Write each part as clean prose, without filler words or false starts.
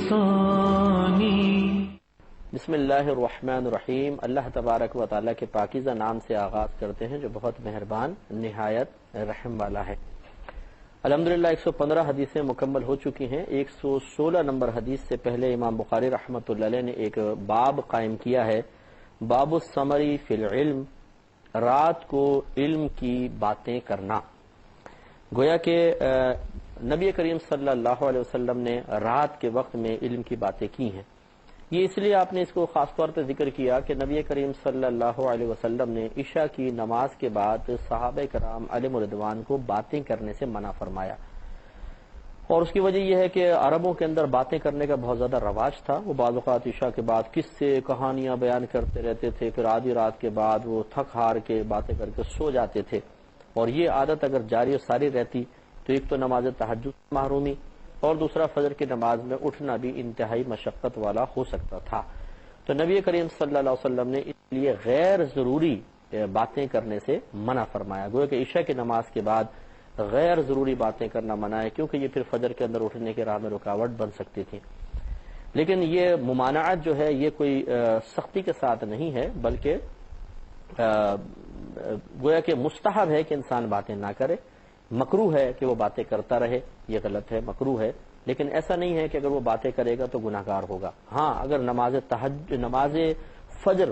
ثانی۔ بسم اللہ الرحمن الرحیم۔ اللہ تبارک و تعالیٰ کے پاکیزہ نام سے آغاز کرتے ہیں جو بہت مہربان نہایت رحم والا ہے۔ الحمدللہ 115 حدیثیں مکمل ہو چکی ہیں۔ 116 نمبر حدیث سے پہلے امام بخاری رحمۃ اللہ علیہ نے ایک باب قائم کیا ہے، باب الثمری فی العلم، رات کو علم کی باتیں کرنا۔ گویا کہ نبی کریم صلی اللہ علیہ وسلم نے رات کے وقت میں علم کی باتیں کی ہیں۔ یہ اس لیے آپ نے اس کو خاص طور پہ ذکر کیا کہ نبی کریم صلی اللہ علیہ وسلم نے عشاء کی نماز کے بعد صحابہ کرام علیہم رضوان کو باتیں کرنے سے منع فرمایا، اور اس کی وجہ یہ ہے کہ عربوں کے اندر باتیں کرنے کا بہت زیادہ رواج تھا۔ وہ بعض اوقات عشاء کے بعد قصے کہانیاں بیان کرتے رہتے تھے، پھر آدھی رات کے بعد وہ تھک ہار کے باتیں کر کے سو جاتے تھے، اور یہ عادت اگر جاری و ساری رہتی تو ایک تو نماز تہجد محرومی، اور دوسرا فجر کی نماز میں اٹھنا بھی انتہائی مشقت والا ہو سکتا تھا۔ تو نبی کریم صلی اللہ علیہ وسلم نے اس لیے غیر ضروری باتیں کرنے سے منع فرمایا۔ گویا کہ عشاء کی نماز کے بعد غیر ضروری باتیں کرنا منع ہے، کیونکہ یہ پھر فجر کے اندر اٹھنے کے راہ میں رکاوٹ بن سکتی تھی۔ لیکن یہ ممانعت جو ہے یہ کوئی سختی کے ساتھ نہیں ہے، بلکہ گویا کہ مستحب ہے کہ انسان باتیں نہ کرے، مکروہ ہے کہ وہ باتیں کرتا رہے، یہ غلط ہے، مکروہ ہے، لیکن ایسا نہیں ہے کہ اگر وہ باتیں کرے گا تو گناہ گار ہوگا۔ ہاں اگر نماز فجر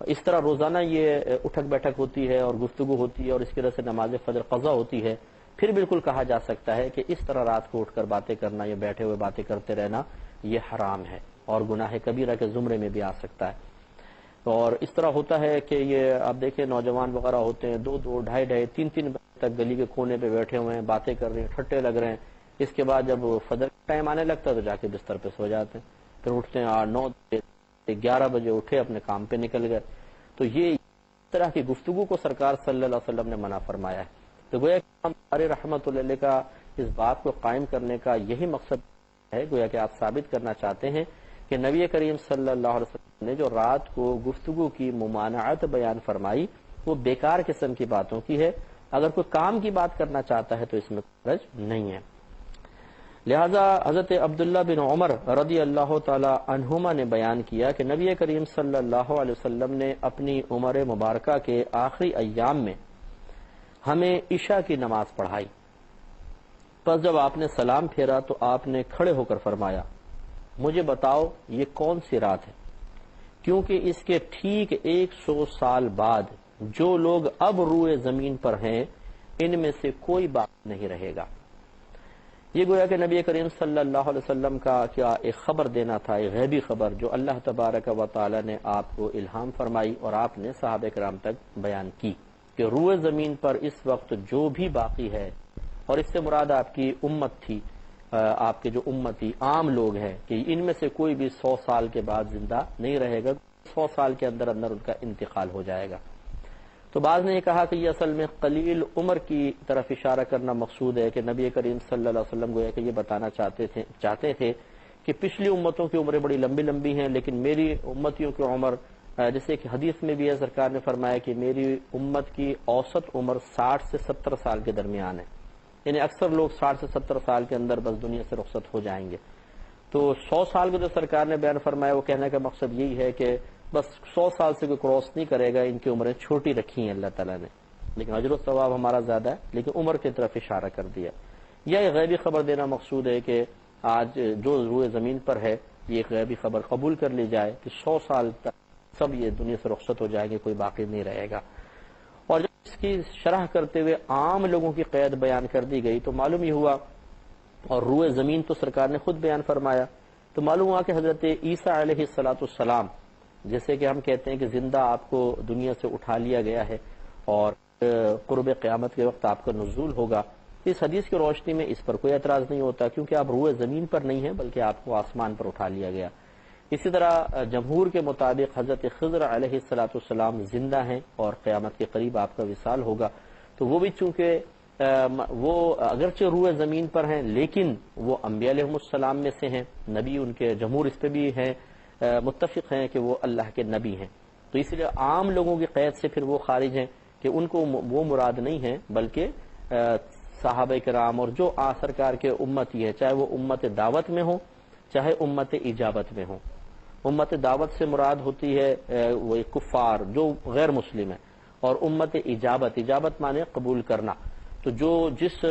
اس طرح روزانہ یہ اٹھک بیٹھک ہوتی ہے اور گفتگو ہوتی ہے اور اس کی وجہ سے نماز فجر قضا ہوتی ہے، پھر بالکل کہا جا سکتا ہے کہ اس طرح رات کو اٹھ کر باتیں کرنا یا بیٹھے ہوئے باتیں کرتے رہنا یہ حرام ہے اور گناہ کبیرہ کے زمرے میں بھی آ سکتا ہے۔ اور اس طرح ہوتا ہے کہ یہ آپ دیکھیں نوجوان وغیرہ ہوتے ہیں 2-2, 2.5-2.5, 3-3 بجے تک گلی کے کونے پہ بیٹھے ہوئے ہیں، باتیں کر رہے ہیں، ٹھٹے لگ رہے ہیں، اس کے بعد جب فجر کا ٹائم آنے لگتا ہے تو جا کے بستر پہ سو جاتے ہیں، پھر اٹھتے ہیں 8-9 بجے، 11 بجے اٹھے اپنے کام پہ نکل گئے۔ تو یہ اس طرح کی گفتگو کو سرکار صلی اللہ علیہ وسلم نے منع فرمایا ہے۔ تو گویا کہ ہمارے رحمت اللہ علیہ کا اس بات کو قائم کرنے کا یہی مقصد ہے، گویا کہ آپ ثابت کرنا چاہتے ہیں کہ نبی کریم صلی اللہ علیہ وسلم نے جو رات کو گفتگو کی ممانعت بیان فرمائی وہ بیکار قسم کی باتوں کی ہے، اگر کوئی کام کی بات کرنا چاہتا ہے تو اس میں حرج نہیں ہے۔ لہذا حضرت عبداللہ بن عمر رضی اللہ تعالی عنہما نے بیان کیا کہ نبی کریم صلی اللہ علیہ وسلم نے اپنی عمر مبارکہ کے آخری ایام میں ہمیں عشاء کی نماز پڑھائی، پس جب آپ نے سلام پھیرا تو آپ نے کھڑے ہو کر فرمایا، مجھے بتاؤ یہ کون سی رات ہے، کیونکہ اس کے ٹھیک 100 سال بعد جو لوگ اب روئے زمین پر ہیں ان میں سے کوئی باقی نہیں رہے گا۔ یہ گویا کہ نبی کریم صلی اللہ علیہ وسلم کا کیا ایک خبر دینا تھا، ایک غیبی خبر جو اللہ تبارک و تعالی نے آپ کو الہام فرمائی اور آپ نے صحابہ کرام تک بیان کی کہ روئے زمین پر اس وقت جو بھی باقی ہے، اور اس سے مراد آپ کی امت تھی، آپ کے جو امتی عام لوگ ہیں، کہ ان میں سے کوئی بھی 100 سال کے بعد زندہ نہیں رہے گا، 100 سال کے اندر اندر ان کا انتقال ہو جائے گا۔ تو بعض نے یہ کہا کہ یہ اصل میں قلیل عمر کی طرف اشارہ کرنا مقصود ہے کہ نبی کریم صلی اللہ علیہ وسلم گویا کہ یہ بتانا چاہتے تھے کہ پچھلی امتوں کی عمریں بڑی لمبی لمبی ہیں، لیکن میری امتیوں کی عمر، جیسے کہ حدیث میں بھی ہے سرکار نے فرمایا کہ میری امت کی اوسط عمر 60 سے 70 سال کے درمیان ہے، یعنی اکثر لوگ 60 سے 70 سال کے اندر بس دنیا سے رخصت ہو جائیں گے۔ تو 100 سال کو جو سرکار نے بیان فرمایا وہ کہنے کا مقصد یہی ہے کہ بس 100 سال سے کوئی کراس نہیں کرے گا، ان کی عمریں چھوٹی رکھی ہیں اللہ تعالیٰ نے، لیکن اجر و ثواب ہمارا زیادہ ہے، لیکن عمر کی طرف اشارہ کر دیا۔ یہ غیبی خبر دینا مقصود ہے کہ آج جو روئے زمین پر ہے یہ غیبی خبر قبول کر لی جائے کہ 100 سال تک سب یہ دنیا سے رخصت ہو جائیں گے، کوئی باقی نہیں رہے گا۔ اور جب اس کی شرح کرتے ہوئے عام لوگوں کی قید بیان کر دی گئی تو معلوم یہ ہوا، اور روئے زمین تو سرکار نے خود بیان فرمایا، تو معلوم ہوا کہ حضرت عیسیٰ علیہ السلام، جیسے کہ ہم کہتے ہیں کہ زندہ آپ کو دنیا سے اٹھا لیا گیا ہے اور قرب قیامت کے وقت آپ کا نزول ہوگا، اس حدیث کی روشنی میں اس پر کوئی اعتراض نہیں ہوتا، کیونکہ آپ روئے زمین پر نہیں ہیں بلکہ آپ کو آسمان پر اٹھا لیا گیا۔ اسی طرح جمہور کے مطابق حضرت خضر علیہ السلام زندہ ہیں اور قیامت کے قریب آپ کا وصال ہوگا، تو وہ بھی چونکہ وہ اگرچہ روئے زمین پر ہیں لیکن وہ انبیاء علیہ السلام میں سے ہیں، نبی ان کے، جمہور اس پہ بھی ہیں متفق ہیں کہ وہ اللہ کے نبی ہیں، تو اس لیے عام لوگوں کی قید سے پھر وہ خارج ہیں کہ ان کو وہ مراد نہیں ہے، بلکہ صحابہ کرام اور جو سرکار کے امتی ہے، چاہے وہ امت دعوت میں ہو چاہے امت اجابت میں ہوں. امت دعوت سے مراد ہوتی ہے وہ کفار جو غیر مسلم ہے، اور امت اجابت مانے قبول کرنا. تو جس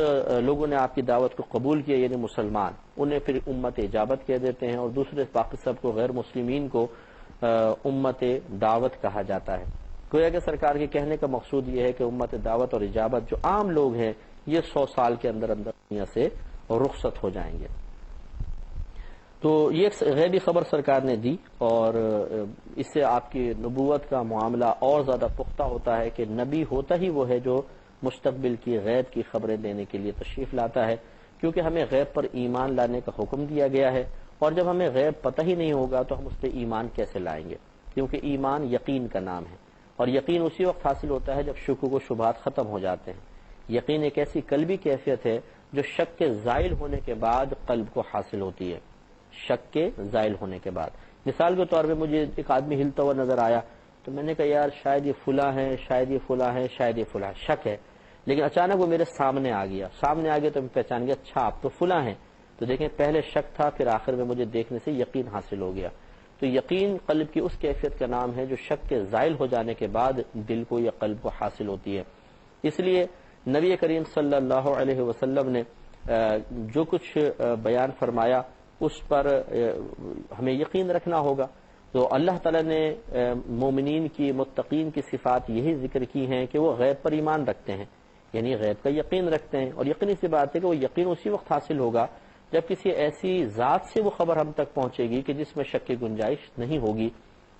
لوگوں نے آپ کی دعوت کو قبول کیا یعنی مسلمان، انہیں پھر امت اجابت کہہ دیتے ہیں، اور دوسرے باقی سب کو غیر مسلمین کو امت دعوت کہا جاتا ہے. گویا کہ سرکار کے کہنے کا مقصود یہ ہے کہ امت دعوت اور اجابت جو عام لوگ ہیں یہ 100 سال کے اندر دنیا سے رخصت ہو جائیں گے. تو یہ ایک غیبی خبر سرکار نے دی، اور اس سے آپ کی نبوت کا معاملہ اور زیادہ پختہ ہوتا ہے کہ نبی ہوتا ہی وہ ہے جو مستقبل کی غیب کی خبریں دینے کے لیے تشریف لاتا ہے، کیونکہ ہمیں غیب پر ایمان لانے کا حکم دیا گیا ہے، اور جب ہمیں غیب پتہ ہی نہیں ہوگا تو ہم اس پہ ایمان کیسے لائیں گے؟ کیونکہ ایمان یقین کا نام ہے، اور یقین اسی وقت حاصل ہوتا ہے جب شکوک و شبہات ختم ہو جاتے ہیں. یقین ایک ایسی قلبی کیفیت ہے جو شک کے زائل ہونے کے بعد قلب کو حاصل ہوتی ہے. شک کے زائل ہونے کے بعد مثال کے طور پہ مجھے ایک آدمی ہلتا ہوا نظر آیا تو میں نے کہا یار شاید یہ فلاں ہے، شاید یہ فلاں ہے، شاید یہ فلاں، شک ہے. لیکن اچانک وہ میرے سامنے آ گیا تو میں پہچان گیا اچھا آپ تو فلاں ہیں. تو دیکھیں پہلے شک تھا، پھر آخر میں مجھے دیکھنے سے یقین حاصل ہو گیا. تو یقین قلب کی اس کیفیت کا نام ہے جو شک کے زائل ہو جانے کے بعد دل کو یا قلب کو حاصل ہوتی ہے. اس لیے نبی کریم صلی اللہ علیہ وسلم نے جو کچھ بیان فرمایا اس پر ہمیں یقین رکھنا ہوگا. تو اللہ تعالیٰ نے مومنین کی، متقین کی صفات یہی ذکر کی ہیں کہ وہ غیب پر ایمان رکھتے ہیں، یعنی غیب کا یقین رکھتے ہیں. اور یقینی سی بات ہے کہ وہ یقین اسی وقت حاصل ہوگا جب کسی ایسی ذات سے وہ خبر ہم تک پہنچے گی کہ جس میں شک کی گنجائش نہیں ہوگی،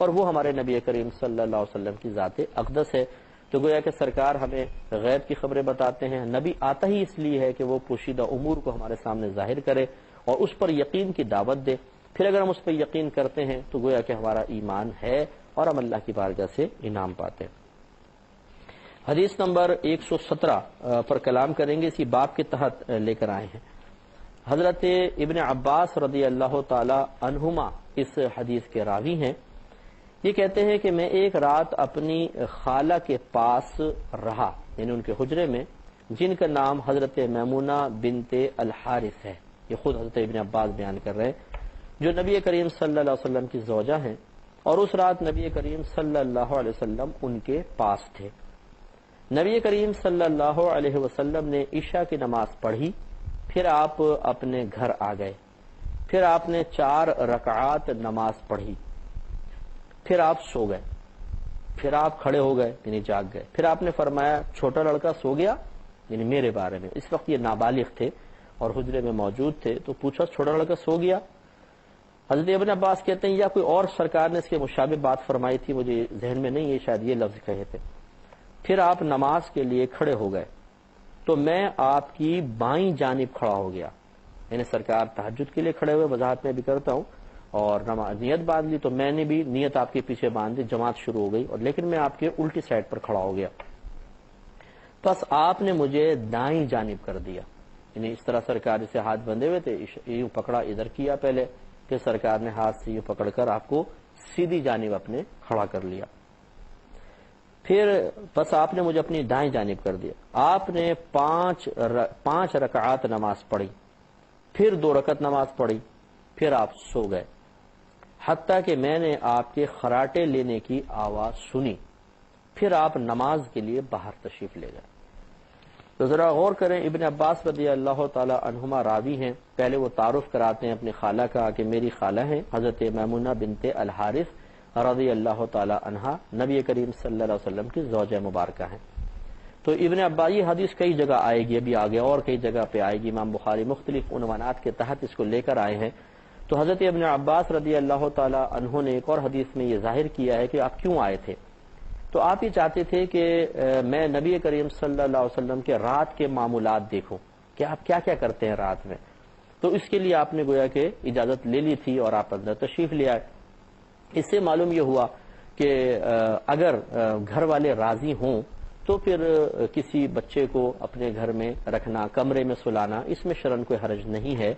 اور وہ ہمارے نبی کریم صلی اللہ علیہ وسلم کی ذات اقدس ہے. تو گویا کہ سرکار ہمیں غیب کی خبریں بتاتے ہیں. نبی آتا ہی اس لیے ہے کہ وہ پوشیدہ امور کو ہمارے سامنے ظاہر کرے اور اس پر یقین کی دعوت دے. پھر اگر ہم اس پر یقین کرتے ہیں تو گویا کہ ہمارا ایمان ہے اور ہم اللہ کی بارگاہ سے انعام پاتے ہیں. حدیث نمبر 117 پر کلام کریں گے، اسی باب کے تحت لے کر آئے ہیں. حضرت ابن عباس رضی اللہ تعالی عنہما اس حدیث کے راوی ہیں. یہ کہتے ہیں کہ میں ایک رات اپنی خالہ کے پاس رہا، یعنی ان کے حجرے میں، جن کا نام حضرت میمونہ بنت الحارث ہے. یہ خود حضرت ابن عباس بیان کر رہے ہیں، جو نبی کریم صلی اللہ علیہ وسلم کی زوجہ ہیں. اور اس رات نبی کریم صلی اللہ علیہ وسلم ان کے پاس تھے. نبی کریم صلی اللہ علیہ وسلم نے عشاء کی نماز پڑھی، پھر آپ اپنے گھر آ گئے. پھر آپ نے 4 رکعات نماز پڑھی، پھر آپ سو گئے. پھر آپ کھڑے ہو گئے یعنی جاگ گئے. پھر آپ نے فرمایا چھوٹا لڑکا سو گیا، یعنی میرے بارے میں. اس وقت یہ نابالغ تھے اور حجرے میں موجود تھے. تو پوچھا چھوٹا لڑکا سو گیا؟ حضرت ابن عباس کہتے ہیں یا کوئی اور سرکار نے اس کے مشابہ بات فرمائی تھی، مجھے ذہن میں نہیں ہے، شاید یہ لفظ کہے تھے. پھر آپ نماز کے لیے کھڑے ہو گئے تو میں آپ کی بائیں جانب کھڑا ہو گیا. یعنی سرکار تہجد کے لیے کھڑے ہوئے، وضاحت میں بھی کرتا ہوں، اور نیت باندھ لی تو میں نے بھی نیت آپ کے پیچھے باندھ دی، جماعت شروع ہو گئی، اور لیکن میں آپ کے الٹی سائڈ پر کھڑا ہو گیا. بس آپ نے مجھے دائیں جانب کر دیا، یعنی اس طرح سرکار سے ہاتھ بندھے ہوئے تھے، یوں پکڑا، ادھر کیا پہلے، پھر سرکار نے ہاتھ سے یوں پکڑ کر آپ کو سیدھی جانب اپنے کھڑا کر لیا. پھر بس آپ نے مجھے اپنی دائیں جانب کر دیا. آپ نے 5 رکعات نماز پڑھی، پھر 2 رکعت نماز پڑھی، پھر آپ سو گئے، حتیٰ کہ میں نے آپ کے خراٹے لینے کی آواز سنی. پھر آپ نماز کے لیے باہر تشریف لے گئے. تو ذرا غور کریں، ابن عباس رضی اللہ تعالی عنہما راوی ہیں. پہلے وہ تعارف کراتے ہیں اپنی خالہ کا کہ میری خالہ ہیں حضرت میمونہ بنت الحارث رضی اللہ تعالی عنہا، نبی کریم صلی اللہ علیہ وسلم کی زوجہ مبارکہ ہیں. تو ابن عباس یہ حدیث کئی جگہ آئے گی، ابھی آگے اور کئی جگہ پہ آئے گی. امام بخاری مختلف عنوانات کے تحت اس کو لے کر آئے ہیں. تو حضرت ابن عباس رضی اللہ تعالی عنہ نے ایک اور حدیث میں یہ ظاہر کیا ہے کہ آپ کیوں آئے تھے. تو آپ یہ چاہتے تھے کہ میں نبی کریم صلی اللہ علیہ وسلم کے رات کے معمولات دیکھوں کہ آپ کیا کیا کرتے ہیں رات میں. تو اس کے لیے آپ نے گویا کہ اجازت لے لی تھی اور آپ اندر تشریف لے آئے. اس سے معلوم یہ ہوا کہ اگر گھر والے راضی ہوں تو پھر کسی بچے کو اپنے گھر میں رکھنا، کمرے میں سلانا، اس میں شرعاً کوئی حرج نہیں ہے.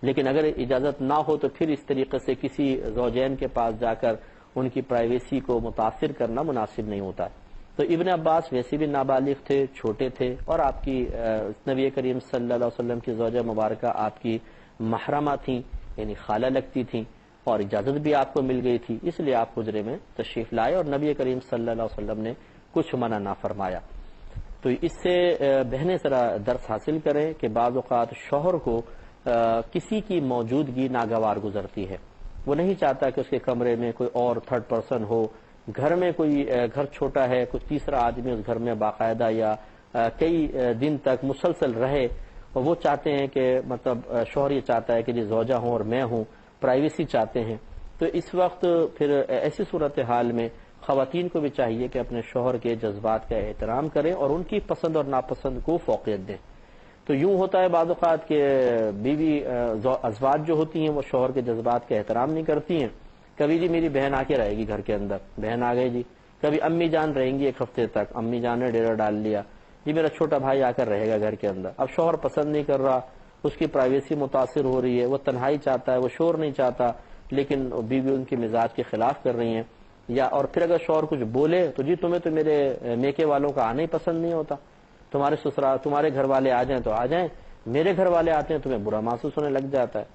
لیکن اگر اجازت نہ ہو تو پھر اس طریقے سے کسی زوجین کے پاس جا کر ان کی پرائیویسی کو متاثر کرنا مناسب نہیں ہوتا. تو ابن عباس ویسے بھی نابالغ تھے، چھوٹے تھے، اور آپ کی نبی کریم صلی اللہ علیہ وسلم کی زوجہ مبارکہ آپ کی محرمہ تھیں. یعنی خالہ لگتی تھیں اور اجازت بھی آپ کو مل گئی تھی، اس لیے آپ حجرے میں تشریف لائے اور نبی کریم صلی اللہ علیہ وسلم نے کچھ منع نہ فرمایا۔ تو اس سے بہنیں ذرا درس حاصل کریں کہ بعض اوقات شوہر کو کسی کی موجودگی ناگوار گزرتی ہے، وہ نہیں چاہتا کہ اس کے کمرے میں کوئی اور تھرڈ پرسن ہو، گھر میں کوئی گھر چھوٹا ہے، کوئی تیسرا آدمی اس گھر میں باقاعدہ یا کئی دن تک مسلسل رہے، اور وہ چاہتے ہیں کہ مطلب شوہر یہ چاہتا ہے کہ جی زوجہ ہوں اور میں ہوں، پرائیویسی چاہتے ہیں۔ تو اس وقت پھر ایسی صورتحال میں خواتین کو بھی چاہیے کہ اپنے شوہر کے جذبات کا احترام کریں اور ان کی پسند اور ناپسند کو فوقیت دیں۔ تو یوں ہوتا ہے بعض اوقات کہ بیوی ازواج جو ہوتی ہیں وہ شوہر کے جذبات کا احترام نہیں کرتی ہیں، کبھی جی میری بہن آ کے رہے گی گھر کے اندر، بہن آ گئی جی، کبھی امی جان رہیں گی ایک ہفتے تک، امی جان نے ڈیرا ڈال لیا، جی میرا چھوٹا بھائی آ کر رہے گا گھر کے اندر۔ اب شوہر پسند نہیں کر رہا، اس کی پرائیویسی متاثر ہو رہی ہے، وہ تنہائی چاہتا ہے، وہ شور نہیں چاہتا، لیکن بیوی ان کے مزاج کے خلاف کر رہی ہیں، یا اور پھر اگر شوہر کچھ بولے تو جی تمہیں تو میرے میکے والوں کا آنا ہی پسند نہیں ہوتا، تمہارے سسرال تمہارے گھر والے آ جائیں تو آ جائیں، میرے گھر والے آتے ہیں تمہیں برا محسوس ہونے لگ جاتا ہے۔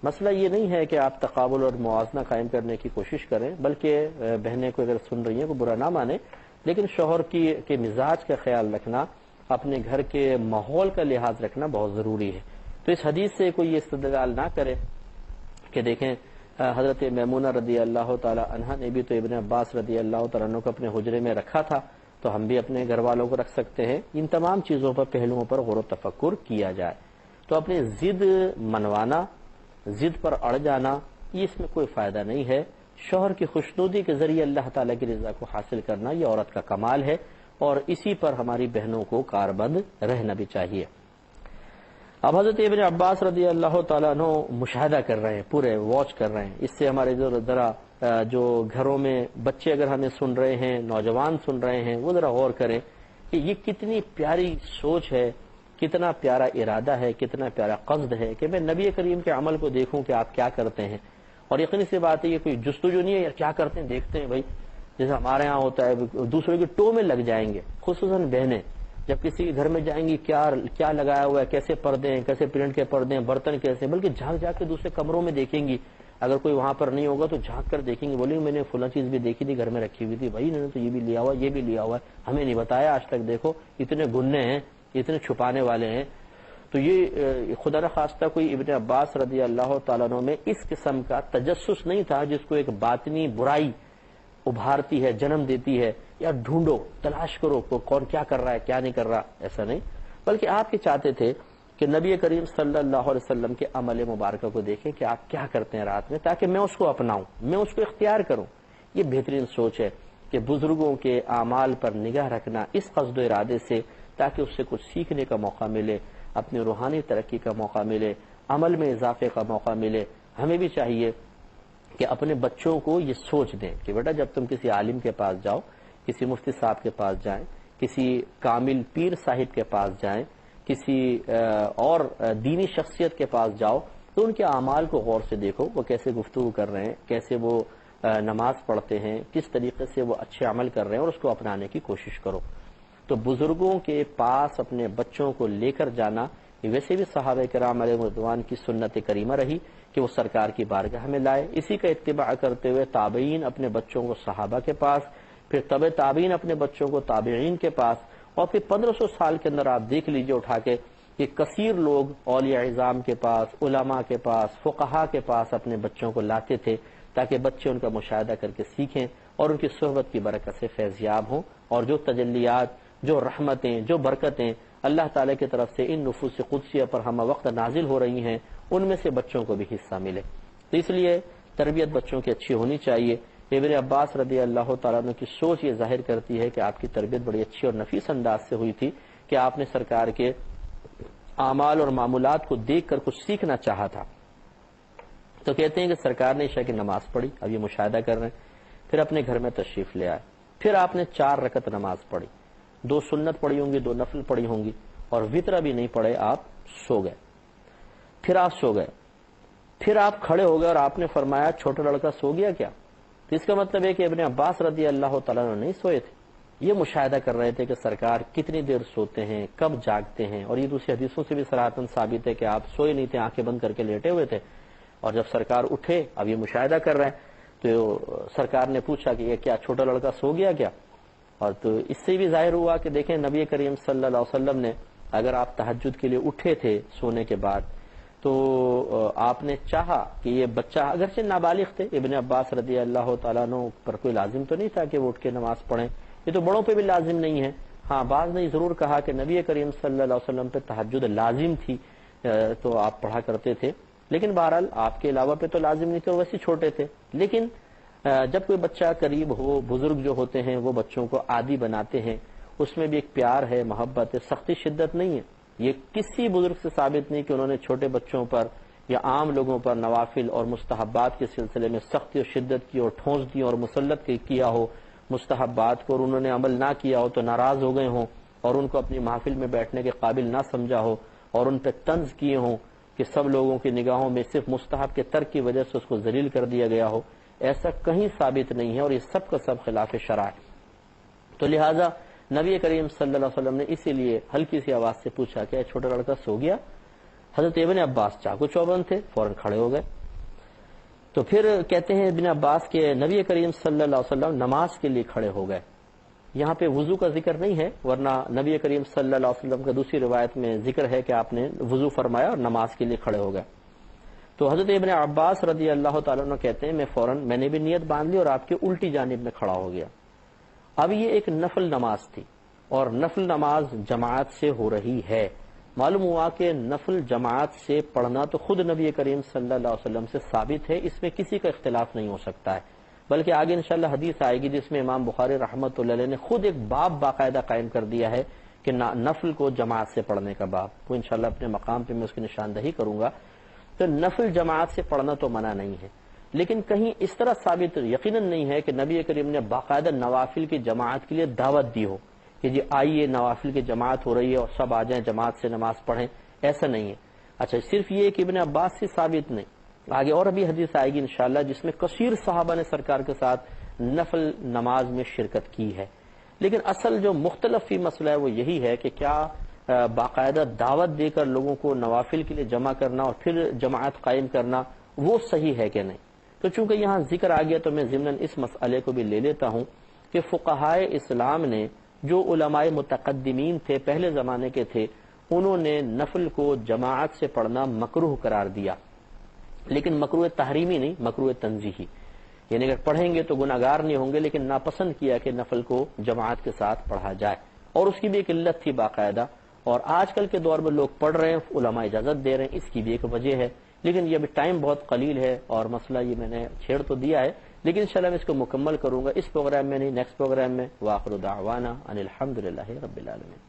مسئلہ یہ نہیں ہے کہ آپ تقابل اور موازنہ قائم کرنے کی کوشش کریں، بلکہ بہنیں کو اگر سن رہی ہیں کو برا نہ مانیں، لیکن شوہر کے مزاج کا خیال رکھنا، اپنے گھر کے ماحول کا لحاظ رکھنا بہت ضروری ہے۔ تو اس حدیث سے کوئی یہ استدلال نہ کرے کہ دیکھیں حضرت میمونہ رضی اللہ تعالی عنہ نے بھی تو ابن عباس رضی اللہ تعالیٰ عنہ کو اپنے حجرے میں رکھا تھا، تو ہم بھی اپنے گھر والوں کو رکھ سکتے ہیں۔ ان تمام چیزوں پر پہلوؤں پر غور و تفکر کیا جائے تو اپنی ضد منوانا، ضد پر اڑ جانا، یہ اس میں کوئی فائدہ نہیں ہے۔ شوہر کی خوشنودی کے ذریعے اللہ تعالیٰ کی رضا کو حاصل کرنا یہ عورت کا کمال ہے، اور اسی پر ہماری بہنوں کو کاربند رہنا بھی چاہیے۔ اب حضرت ابن عباس رضی اللہ تعالیٰ عنہ مشاہدہ کر رہے ہیں، پورے واچ کر رہے ہیں، اس سے ہمارے ذرا جو گھروں میں بچے اگر ہمیں سن رہے ہیں، نوجوان سن رہے ہیں، وہ ذرا غور کریں کہ یہ کتنی پیاری سوچ ہے، کتنا پیارا ارادہ ہے، کتنا پیارا قصد ہے کہ میں نبی کریم کے عمل کو دیکھوں کہ آپ کیا کرتے ہیں۔ اور یقینی سی بات ہے یہ کوئی جستجو نہیں ہے یار کیا کرتے ہیں دیکھتے ہیں بھائی، جیسے ہمارے ہاں ہوتا ہے دوسرے کے ٹو میں لگ جائیں گے، خصوصاً بہنیں جب کسی کے گھر میں جائیں گی کیا لگایا ہوا ہے، کیسے پردے ہیں، کیسے پرنٹ کے پردے ہیں، برتن کیسے، بلکہ جھانک کے دوسرے کمروں میں دیکھیں گی، اگر کوئی وہاں پر نہیں ہوگا تو جھانک کر دیکھیں گے، بولیں میں نے فلاں چیز بھی دیکھی تھی گھر میں رکھی ہوئی تھی، بھائی انہوں نے تو یہ بھی لیا ہوا، یہ بھی لیا ہوا ہے، ہمیں نہیں بتایا آج تک، دیکھو اتنے گننے ہیں، اتنے چھپانے والے ہیں۔ تو یہ خدا نخواستہ کوئی ابن عباس رضی اللہ تعالیٰ عنہ میں اس قسم کا تجسس نہیں تھا جس کو ایک باطنی برائی ابھارتی ہے، جنم دیتی ہے، یا ڈھونڈو تلاش کرو کون کیا کر رہا ہے کیا نہیں کر رہا، ایسا نہیں، بلکہ آپ یہ چاہتے تھے کہ نبی کریم صلی اللہ علیہ وسلم کے عمل مبارکہ کو دیکھیں کہ آپ کیا کرتے ہیں رات میں، تاکہ میں اس کو اپناؤں، میں اس کو اختیار کروں۔ یہ بہترین سوچ ہے کہ بزرگوں کے اعمال پر نگاہ رکھنا اس قصد و ارادے سے، تاکہ اس سے کچھ سیکھنے کا موقع ملے، اپنی روحانی ترقی کا موقع ملے، عمل میں اضافے کا موقع ملے۔ ہمیں بھی چاہیے کہ اپنے بچوں کو یہ سوچ دیں کہ بیٹا جب تم کسی عالم کے پاس جاؤ، کسی مفتی صاحب کے پاس جائیں، کسی کامل پیر صاحب کے پاس جائیں، کسی اور دینی شخصیت کے پاس جاؤ، تو ان کے اعمال کو غور سے دیکھو، وہ کیسے گفتگو کر رہے ہیں، کیسے وہ نماز پڑھتے ہیں، کس طریقے سے وہ اچھے عمل کر رہے ہیں، اور اس کو اپنانے کی کوشش کرو۔ تو بزرگوں کے پاس اپنے بچوں کو لے کر جانا یہ ویسے بھی صحابہ کرام علیہ رضوان کی سنت کریمہ رہی کہ وہ سرکار کی بارگاہ میں لائے۔ اسی کا اتباع کرتے ہوئے تابعین اپنے بچوں کو صحابہ کے پاس، پھر تبع تابعین اپنے بچوں کو تابعین کے پاس، اور پھر 1500 سال کے اندر آپ دیکھ لیجئے اٹھا کے کہ کثیر لوگ اولیاء اعظام کے پاس، علماء کے پاس، فقہا کے پاس اپنے بچوں کو لاتے تھے تاکہ بچے ان کا مشاہدہ کر کے سیکھیں اور ان کی صحبت کی برکت سے فیضیاب ہوں، اور جو تجلیات، جو رحمتیں، جو برکتیں اللہ تعالیٰ کی طرف سے ان نفوس قدسیہ پر ہم وقت نازل ہو رہی ہیں ان میں سے بچوں کو بھی حصہ ملے۔ تو اس لیے تربیت بچوں کی اچھی ہونی چاہیے۔ ابن عباس رضی اللہ تعالیٰ عنہ کی سوچ یہ ظاہر کرتی ہے کہ آپ کی تربیت بڑی اچھی اور نفیس انداز سے ہوئی تھی کہ آپ نے سرکار کے اعمال اور معمولات کو دیکھ کر کچھ سیکھنا چاہا تھا۔ تو کہتے ہیں کہ سرکار نے عشاء کی نماز پڑھی، اب یہ مشاہدہ کر رہے ہیں، پھر اپنے گھر میں تشریف لے آئے، پھر آپ نے 4 رکعت نماز پڑھی، 2 سنت پڑھی ہوں گی، 2 نفل پڑھی ہوں گی، اور وطر بھی نہیں پڑھے، آپ سو گئے۔ پھر آپ سو گئے، پھر آپ کھڑے ہو گئے اور آپ نے فرمایا چھوٹا لڑکا سو گیا کیا؟ تو اس کا مطلب ہے کہ ابن عباس رضی اللہ تعالیٰ عنہ نہیں سوئے تھے، یہ مشاہدہ کر رہے تھے کہ سرکار کتنی دیر سوتے ہیں، کب جاگتے ہیں، اور یہ دوسری حدیثوں سے بھی صراحتاً ثابت ہے کہ آپ سوئے نہیں تھے، آنکھیں بند کر کے لیٹے ہوئے تھے۔ اور جب سرکار اٹھے، اب یہ مشاہدہ کر رہے ہیں، تو سرکار نے پوچھا کہ یہ کیا چھوٹا لڑکا سو گیا کیا؟ اور تو اس سے بھی ظاہر ہوا کہ دیکھیں نبی کریم صلی اللہ علیہ وسلم نے اگر آپ تہجد کے لیے اٹھے تھے سونے کے بعد تو آپ نے چاہا کہ یہ بچہ اگرچہ نابالغ تھے، ابن عباس رضی اللہ تعالیٰ عنہ پر کوئی لازم تو نہیں تھا کہ وہ اٹھ کے نماز پڑھیں، یہ تو بڑوں پہ بھی لازم نہیں ہے۔ ہاں بعض نے ضرور کہا کہ نبی کریم صلی اللہ علیہ وسلم پہ تہجد لازم تھی تو آپ پڑھا کرتے تھے، لیکن بہرحال آپ کے علاوہ پہ تو لازم نہیں تھے، ویسے چھوٹے تھے۔ لیکن جب کوئی بچہ قریب ہو، بزرگ جو ہوتے ہیں وہ بچوں کو عادی بناتے ہیں، اس میں بھی ایک پیار ہے، محبت ہے، سختی شدت نہیں ہے۔ یہ کسی بزرگ سے ثابت نہیں کہ انہوں نے چھوٹے بچوں پر یا عام لوگوں پر نوافل اور مستحبات کے سلسلے میں سختی اور شدت کی اور ٹھونس دی اور مسلط کیا ہو مستحبات کو، اور انہوں نے عمل نہ کیا ہو تو ناراض ہو گئے ہوں اور ان کو اپنی محفل میں بیٹھنے کے قابل نہ سمجھا ہو اور ان پہ طنز کیے ہوں کہ سب لوگوں کی نگاہوں میں صرف مستحب کے ترک کی وجہ سے اس کو ذلیل کر دیا گیا ہو، ایسا کہیں ثابت نہیں ہے، اور یہ سب کا سب خلاف شرع ہے۔ تو لہٰذا نبی کریم صلی اللہ علیہ وسلم نے اسی لیے ہلکی سی آواز سے پوچھا کہ چھوٹا لڑکا سو گیا؟ حضرت ابن عباس چاقو چوبند تھے، فوراً کھڑے ہو گئے۔ تو پھر کہتے ہیں ابن عباس کے نبی کریم صلی اللہ علیہ وسلم نماز کے لیے کھڑے ہو گئے۔ یہاں پہ وضو کا ذکر نہیں ہے، ورنہ نبی کریم صلی اللہ علیہ وسلم کا دوسری روایت میں ذکر ہے کہ آپ نے وضو فرمایا اور نماز کے لیے کھڑے ہو گئے۔ تو حضرت ابن عباس رضی اللہ تعالیٰ عنہ کہتے ہیں میں نے بھی نیت باندھ لی اور آپ کے الٹی جانب میں کھڑا ہو گیا۔ اب یہ ایک نفل نماز تھی اور نفل نماز جماعت سے ہو رہی ہے۔ معلوم ہوا کہ نفل جماعت سے پڑھنا تو خود نبی کریم صلی اللہ علیہ وسلم سے ثابت ہے، اس میں کسی کا اختلاف نہیں ہو سکتا ہے، بلکہ آگے انشاءاللہ حدیث آئے گی جس میں امام بخاری رحمۃ اللہ علیہ نے خود ایک باب باقاعدہ قائم کر دیا ہے کہ نفل کو جماعت سے پڑھنے کا باب، وہ انشاءاللہ اپنے مقام پہ میں اس کی نشاندہی کروں گا۔ تو نفل جماعت سے پڑھنا تو منع نہیں ہے، لیکن کہیں اس طرح ثابت یقیناً نہیں ہے کہ نبی کریم نے باقاعدہ نوافل کی جماعت کے لیے دعوت دی ہو کہ جی آئیے نوافل کی جماعت ہو رہی ہے اور سب آ جائیں جماعت سے نماز پڑھیں، ایسا نہیں ہے۔ اچھا صرف یہ کہ ابن عباس سے ثابت نہیں، آگے اور ابھی حدیث آئے گی انشاءاللہ جس میں کثیر صحابہ نے سرکار کے ساتھ نفل نماز میں شرکت کی ہے۔ لیکن اصل جو مختلف فی مسئلہ ہے وہ یہی ہے کہ کیا باقاعدہ دعوت دے کر لوگوں کو نوافل کے لیے جمع کرنا اور پھر جماعت قائم کرنا وہ صحیح ہے کہ نہیں۔ تو چونکہ یہاں ذکر آ گیا تو میں ضمناً اس مسئلے کو بھی لے لیتا ہوں کہ فقہائے اسلام نے جو علماء متقدمین تھے، پہلے زمانے کے تھے، انہوں نے نفل کو جماعت سے پڑھنا مکروہ قرار دیا، لیکن مکروہ تحریمی نہیں، مکروہ تنزیہی، یعنی اگر پڑھیں گے تو گناہگار نہیں ہوں گے، لیکن ناپسند کیا کہ نفل کو جماعت کے ساتھ پڑھا جائے، اور اس کی بھی ایک علت تھی باقاعدہ، اور آج کل کے دور میں لوگ پڑھ رہے ہیں، علماء اجازت دے رہے ہیں، اس کی بھی ایک وجہ ہے، لیکن یہ ابھی ٹائم بہت قلیل ہے اور مسئلہ یہ میں نے چھیڑ تو دیا ہے، لیکن انشاءاللہ میں اس کو مکمل کروں گا اس پروگرام میں نہیں، نیکسٹ پروگرام میں۔ وآخر دعوانا ان الحمدللہ رب العالمین۔